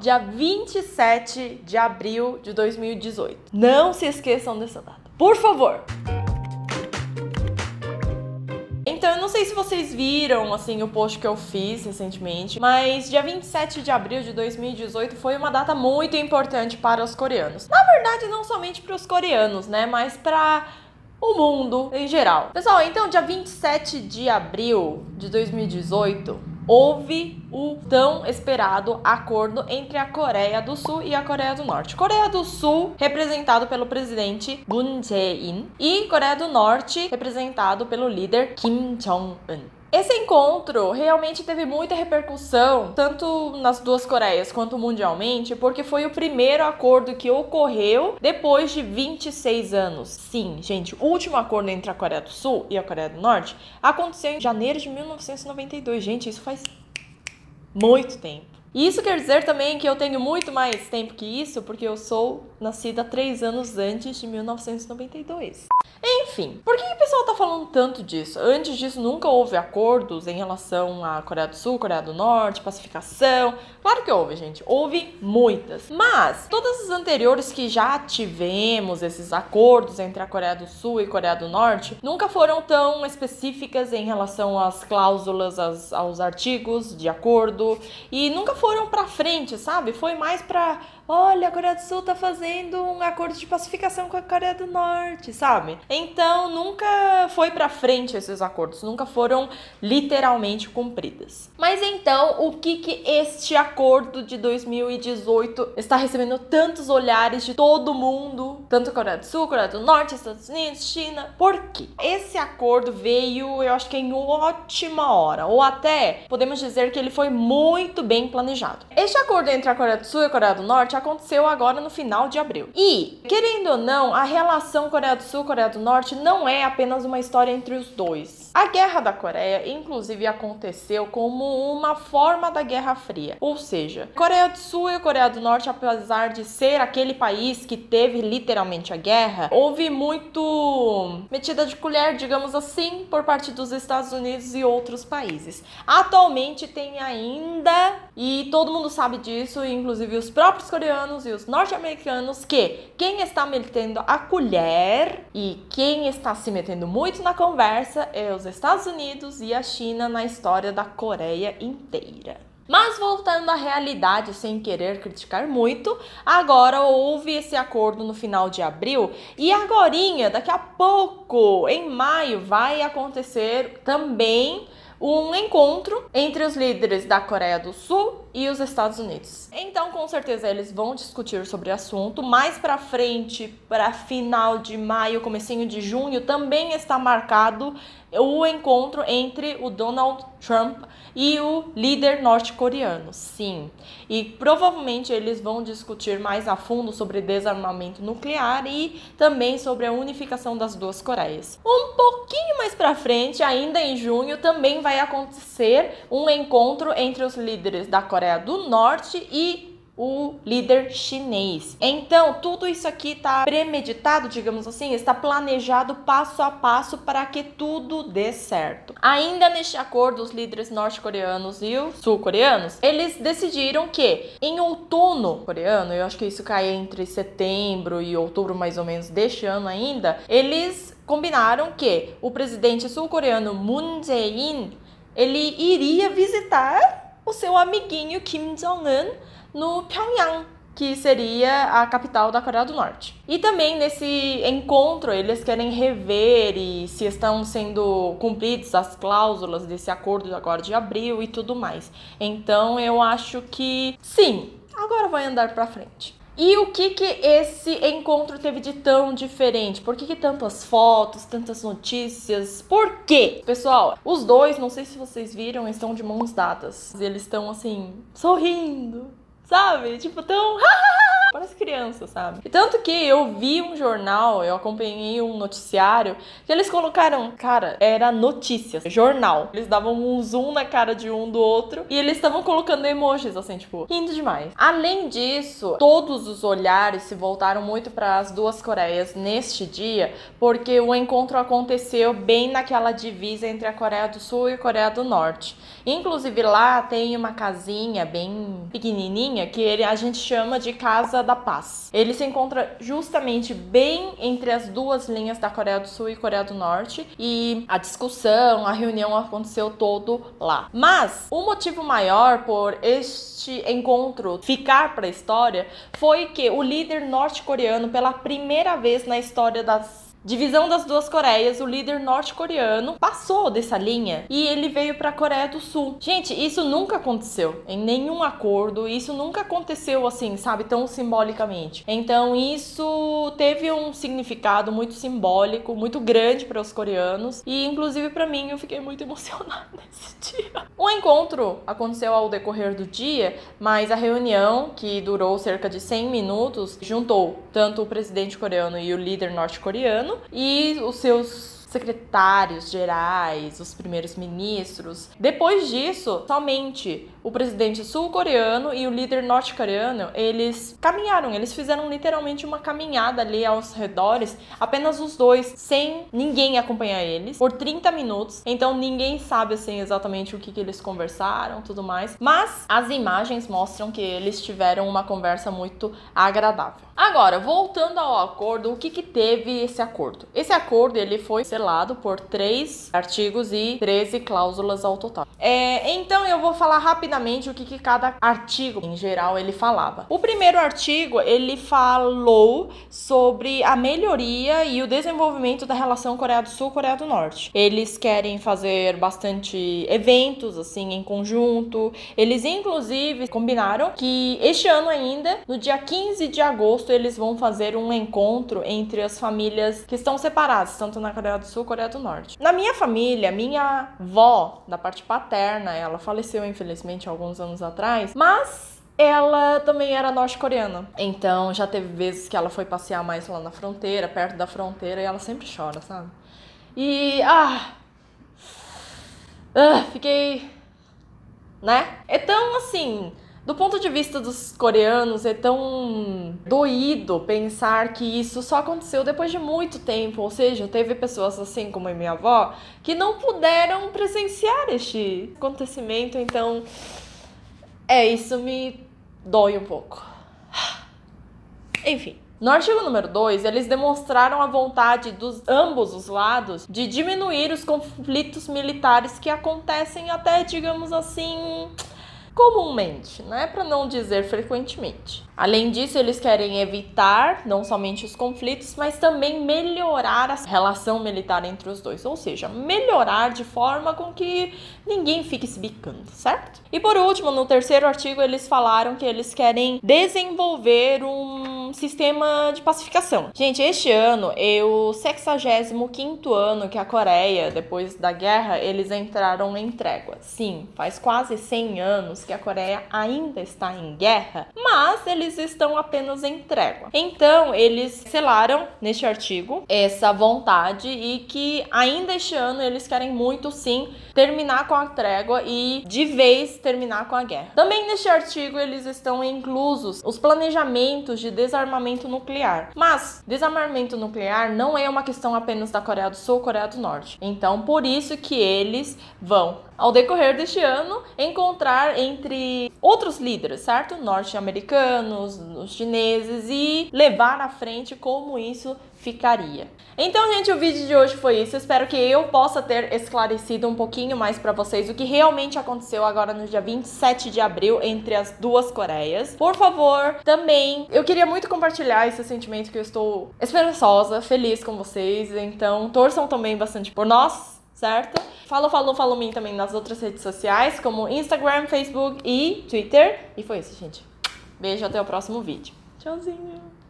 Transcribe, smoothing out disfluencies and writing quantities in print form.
dia 27 de abril de 2018. Não se esqueçam dessa data, por favor! Então, eu não sei se vocês viram, assim, o post que eu fiz recentemente, mas dia 27 de abril de 2018 foi uma data muito importante para os coreanos. Na verdade, não somente para os coreanos, né, mas para o mundo em geral. Pessoal, então, dia 27 de abril de 2018, houve o tão esperado acordo entre a Coreia do Sul e a Coreia do Norte. Coreia do Sul, representado pelo presidente Moon Jae-in, e Coreia do Norte, representado pelo líder Kim Jong-un. Esse encontro realmente teve muita repercussão, tanto nas duas Coreias quanto mundialmente, porque foi o primeiro acordo que ocorreu depois de 26 anos. Sim, gente, o último acordo entre a Coreia do Sul e a Coreia do Norte aconteceu em janeiro de 1992. Gente, isso faz muito tempo. E isso quer dizer também que eu tenho muito mais tempo que isso, porque eu sou nascida 3 anos antes de 1992. Enfim, por que o pessoal tá falando tanto disso? Antes disso, nunca houve acordos em relação à Coreia do Sul, Coreia do Norte, pacificação. Claro que houve, gente. Houve muitas. Mas todas as anteriores que já tivemos, esses acordos entre a Coreia do Sul e Coreia do Norte, nunca foram tão específicas em relação às cláusulas, aos artigos de acordo. E nunca foram pra frente, sabe? Foi mais pra... Olha, a Coreia do Sul tá fazendo um acordo de pacificação com a Coreia do Norte, sabe? Então, nunca foi pra frente esses acordos, nunca foram literalmente cumpridos. Mas então, o que este acordo de 2018 está recebendo tantos olhares de todo mundo, tanto Coreia do Sul, Coreia do Norte, Estados Unidos, China? Por quê? Esse acordo veio, eu acho que em ótima hora, ou até podemos dizer que ele foi muito bem planejado. Este acordo entre a Coreia do Sul e a Coreia do Norte aconteceu agora no final de abril. E, querendo ou não, a relação Coreia do Sul e Coreia do Norte não é apenas uma história entre os dois. A Guerra da Coreia, inclusive, aconteceu como uma forma da Guerra Fria. Ou seja, a Coreia do Sul e a Coreia do Norte, apesar de ser aquele país que teve literalmente a guerra, houve muito metida de colher, digamos assim, por parte dos Estados Unidos e outros países. Atualmente tem ainda, e todo mundo sabe disso, inclusive os próprios coreanos e os norte-americanos, que quem está metendo a colher e quem está se metendo muito na conversa é os Estados Unidos e a China na história da Coreia inteira. Mas voltando à realidade, sem querer criticar muito, agora houve esse acordo no final de abril e agorinha, daqui a pouco, em maio, vai acontecer também um encontro entre os líderes da Coreia do Sul e os Estados Unidos. Então, com certeza, eles vão discutir sobre o assunto. Mais pra frente, para final de maio, comecinho de junho, também está marcado o encontro entre o Donald Trump e o líder norte-coreano, sim. E provavelmente eles vão discutir mais a fundo sobre desarmamento nuclear e também sobre a unificação das duas Coreias. Um pouquinho mais pra frente, ainda em junho, também vai acontecer um encontro entre os líderes da Coreia do Norte e o líder chinês. Então, tudo isso aqui está premeditado, digamos assim, está planejado passo a passo para que tudo dê certo. Ainda neste acordo, os líderes norte-coreanos e os sul-coreanos, eles decidiram que em outono coreano, eu acho que isso cai entre setembro e outubro mais ou menos deste ano ainda, eles combinaram que o presidente sul-coreano Moon Jae-in, ele iria visitar o seu amiguinho Kim Jong-un no Pyongyang, que seria a capital da Coreia do Norte. E também nesse encontro eles querem rever e se estão sendo cumpridas as cláusulas desse acordo agora de abril e tudo mais. Então eu acho que sim, agora vai andar pra frente. E o que esse encontro teve de tão diferente? Por que tantas fotos, tantas notícias? Por quê? Pessoal, os dois, não sei se vocês viram, estão de mãos dadas. Eles estão assim, sorrindo, sabe? Tipo, tão... parece criança, sabe? E tanto que eu vi um jornal, eu acompanhei um noticiário, que eles colocaram, cara, era notícias, jornal. Eles davam um zoom na cara de um do outro e eles estavam colocando emojis, assim, tipo, rindo demais. Além disso, todos os olhares se voltaram muito para as duas Coreias neste dia, porque o encontro aconteceu bem naquela divisa entre a Coreia do Sul e a Coreia do Norte. Inclusive lá tem uma casinha bem pequenininha que a gente chama de Casa da Paz. Ele se encontra justamente bem entre as duas linhas da Coreia do Sul e Coreia do Norte e a discussão, a reunião aconteceu todo lá. Mas o motivo maior por este encontro ficar para a história foi que o líder norte-coreano, pela primeira vez na história das divisão das duas Coreias, o líder norte-coreano passou dessa linha e ele veio para a Coreia do Sul. Gente, isso nunca aconteceu em nenhum acordo, isso nunca aconteceu assim, sabe, tão simbolicamente. Então isso teve um significado muito simbólico, muito grande para os coreanos e inclusive para mim eu fiquei muito emocionada nesse dia. O encontro aconteceu ao decorrer do dia, mas a reunião, que durou cerca de 100 minutos, juntou tanto o presidente coreano e o líder norte-coreano e os seus secretários gerais, os primeiros ministros. Depois disso, somente o presidente sul-coreano e o líder norte-coreano, eles caminharam, eles fizeram literalmente uma caminhada ali aos redores, apenas os dois, sem ninguém acompanhar eles, por 30 minutos. Então ninguém sabe assim exatamente o que eles conversaram, tudo mais, mas as imagens mostram que eles tiveram uma conversa muito agradável. Agora, voltando ao acordo, o que teve esse acordo? Esse acordo, ele foi selado por 3 artigos e 13 cláusulas ao total. Então eu vou falar rapidamente o que cada artigo, em geral, ele falava. O primeiro artigo, ele falou sobre a melhoria e o desenvolvimento da relação Coreia do Sul e Coreia do Norte. Eles querem fazer bastante eventos, assim, em conjunto. Eles, inclusive, combinaram que este ano ainda, no dia 15 de agosto, eles vão fazer um encontro entre as famílias que estão separadas, tanto na Coreia do Sul e Coreia do Norte. Na minha família, minha avó, da parte paterna, ela faleceu, infelizmente, alguns anos atrás, mas ela também era norte-coreana. Então, já teve vezes que ela foi passear mais lá na fronteira, perto da fronteira, e ela sempre chora, sabe? E, fiquei, né? Então, assim, do ponto de vista dos coreanos, é tão doído pensar que isso só aconteceu depois de muito tempo. Ou seja, teve pessoas assim como a minha avó que não puderam presenciar este acontecimento. Então, isso me dói um pouco. Enfim. No artigo número 2, eles demonstraram a vontade dos ambos os lados de diminuir os conflitos militares que acontecem até, digamos assim, comumente, né? Para não dizer frequentemente. Além disso, eles querem evitar não somente os conflitos, mas também melhorar a relação militar entre os dois. Ou seja, melhorar de forma com que ninguém fique se bicando, certo? E por último, no terceiro artigo, eles falaram que eles querem desenvolver um sistema de pacificação. Gente, este ano é o 65º ano que a Coreia, depois da guerra, eles entraram em trégua. Sim, faz quase 100 anos que a Coreia ainda está em guerra, mas eles estão apenas em trégua. Então, eles selaram neste artigo essa vontade e que ainda este ano eles querem muito, sim, terminar com a trégua e de vez terminar com a guerra. Também neste artigo eles estão inclusos os planejamentos de desarmamento nuclear. Mas desarmamento nuclear não é uma questão apenas da Coreia do Sul ou Coreia do Norte. Então, por isso que eles vão, ao decorrer deste ano, encontrar entre outros líderes, certo? Norte-americanos, os chineses, e levar à frente como isso ficaria. Então, gente, o vídeo de hoje foi isso. Espero que eu possa ter esclarecido um pouquinho mais pra vocês o que realmente aconteceu agora no dia 27 de abril entre as duas Coreias. Por favor, também, eu queria muito compartilhar esse sentimento que eu estou esperançosa, feliz com vocês. Então, torçam também bastante por nós, certo? Follow me também nas outras redes sociais, como Instagram, Facebook e Twitter. E foi isso, gente. Beijo, até o próximo vídeo. Tchauzinho!